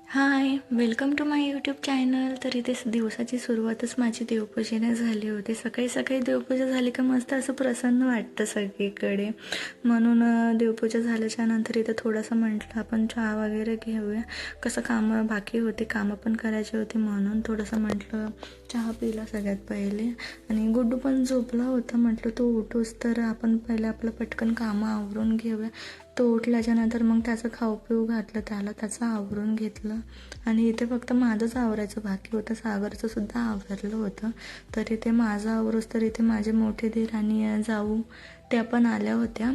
High, welcome to my YouTube channel. तर इथे दिवसाची सुरुवातच माझी देवपूजेने झाली होती. सकाळी सकाळी देवपूजा झाली का मस्त असं प्रसन्न वाटतं सगळीकडे. म्हणून देवपूजा झाल्याच्या नंतर इथं थोडंसं म्हटलं आपण चहा वगैरे घेऊया. कसं कामं बाकी होते, कामं पण करायची होती, म्हणून थोडंसं म्हटलं चहा पिला सगळ्यात पहिले. आणि गुड्डू पण झोपला होता. म्हटलं तो उठूस तर आपण पहिले आपलं पटकन कामं आवरून घेऊया. तो उठल्याच्यानंतर मग त्याचं खाऊ पिऊ घातलं त्याला, त्याचं आवरून घेतलं. आणि इथे फक्त माझंच आवरायचं बाकी होतं, सागरचं सुद्धा आवरलं होतं. तर इथे माझं आवरूस तर इथे माझे मोठे दीर आणि जाऊ त्या पण आल्या होत्या.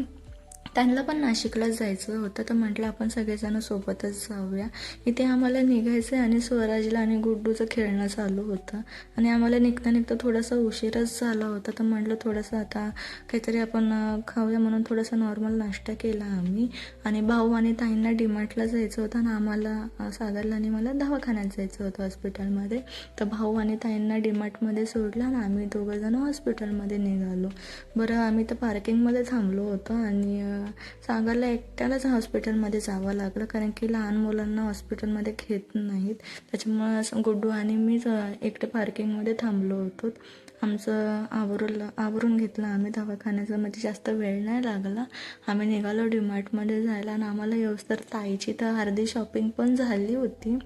त्यांना पण नाशिकलाच जायचं होतं, तर म्हटलं आपण सगळेजण सोबतच जाऊया. इथे आम्हाला निघायचं आणि स्वराजला आणि गुड्डूचं खेळणं चालू होतं. आणि आम्हाला निघता निघता थोडासा उशीरच झाला होता, तर म्हटलं थोडंसं आता काहीतरी आपण खाऊया म्हणून थोडासा नॉर्मल नाश्ता केला आम्ही. आणि भाऊ आणि ताईंना डीमार्टला जायचं होतं आणि आम्हाला सागरला आणि मला दवाखान्यात जायचं होतं हॉस्पिटलमध्ये. तर भाऊ आणि ताईंना डीमार्टमध्ये सोडलं आणि आम्ही दोघंजण हॉस्पिटलमध्ये निघालो. बरं, आम्ही तर पार्किंगमध्ये थांबलो होतो आणि सागरला एकट्यालाच हॉस्पिटलमध्ये जावं लागलं, कारण की लहान मुलांना हॉस्पिटलमध्ये घेत नाहीत. त्याच्यामुळं गुड्डू आणि मीच एकटे पार्किंगमध्ये थांबलो होतो. आमचं आवरून घेतलं आम्ही दवाखान्याचं, म्हणजे जास्त वेळ नाही लागला. आम्ही निघालो डीमार्टमध्ये जायला आणि आम्हाला येऊस्तर ताईची तर अर्धी शॉपिंग पण झाली होती.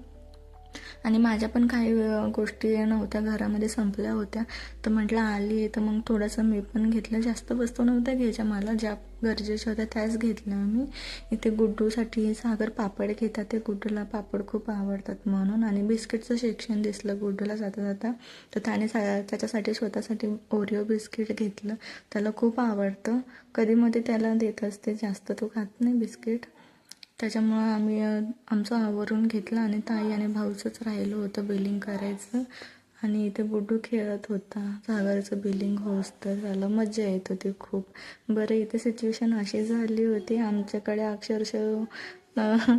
आणि माझ्या पण काही गोष्टी नव्हत्या घरामध्ये, संपल्या होत्या. तर म्हटलं आली तर मग थोडंसं मी पण घेतलं. जास्त वस्तू नव्हत्या घ्यायच्या, मला ज्या गरजेच्या होत्या त्याच घेतल्या मी. इथे गुड्डूसाठी सागर पापड घेतात, ते गुड्डूला पापड खूप आवडतात म्हणून. आणि बिस्किटचं सेक्शन दिसलं गुड्डूला जाता जाता, तर त्याने त्याच्यासाठी स्वतःसाठी ओरिओ बिस्किट घेतलं. त्याला खूप आवडतं, कधीमध्ये त्याला देत असते, जास्त तो खात नाही बिस्किट. त्याच्यामुळं आम्ही आमचं आवरून घेतलं आणि ताई आणि भाऊचंच राहिलं होतं बिलिंग करायचं. आणि इथे गुड्डू खेळत होता. सागरचं बिलिंग होस तर त्याला मजा येत होती खूप. बरं, इथे सिच्युएशन अशी झाली होती, आमच्याकडे अक्षरशः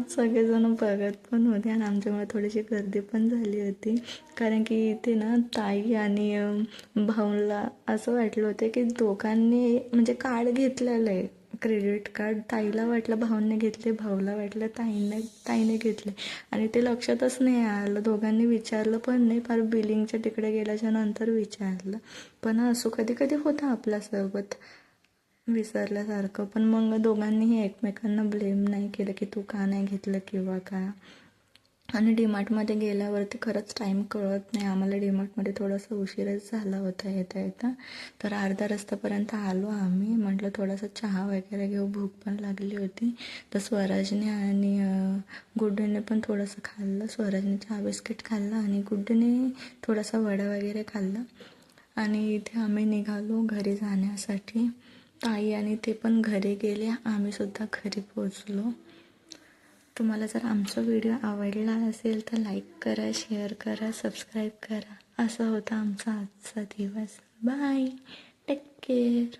सगळेजण बघत पण होते आणि आमच्यामुळे थोडीशी गर्दी पण झाली होती. कारण की इथे ना ताई आणि भाऊला असं वाटलं होतं की दोघांनी म्हणजे कार्ड घेतलेलं आहे, क्रेडिट कार्ड. ताईला वाटलं भाऊने घेतले, भाऊला वाटलं ताईने घेतले. आणि ते लक्षातच नाही आलं, दोघांनी विचारलं पण नाही, फार बिलिंगच्या तिकडे गेल्याच्या नंतर विचारलं. पण असं कधी कधी होतं आपल्यासोबत विसरल्यासारखं. पण मग दोघांनीही एकमेकांना ब्लेम नाही केलं की तू का नाही घेतलं किंवा का. आणि डीमार्टमध्ये गेल्यावरती खरंच टाईम कळत नाही. आम्हाला डीमार्टमध्ये थोडासा उशीरच झाला होता येता येता. तर अर्ध्या रस्त्यापर्यंत आलो आम्ही. म्हटलं थोडासा चहा वगैरे घेऊ, भूक पण लागली होती. तर स्वराजने आणि गुड्डूने पण थोडंसं खाल्लं. स्वराजने चहा बिस्किट खाल्लं आणि गुड्डूने थोडासा वडा वगैरे खाल्ला. आणि इथे आम्ही निघालो घरी जाण्यासाठी. ताई आणि ते पण घरी गेले, आम्हीसुद्धा घरी पोचलो. तुम्हाला जर आमचा व्हिडिओ आवडला असेल तर लाईक करा, शेअर करा, सबस्क्राईब करा. असा होता आमचा आजचा दिवस. Bye, take care.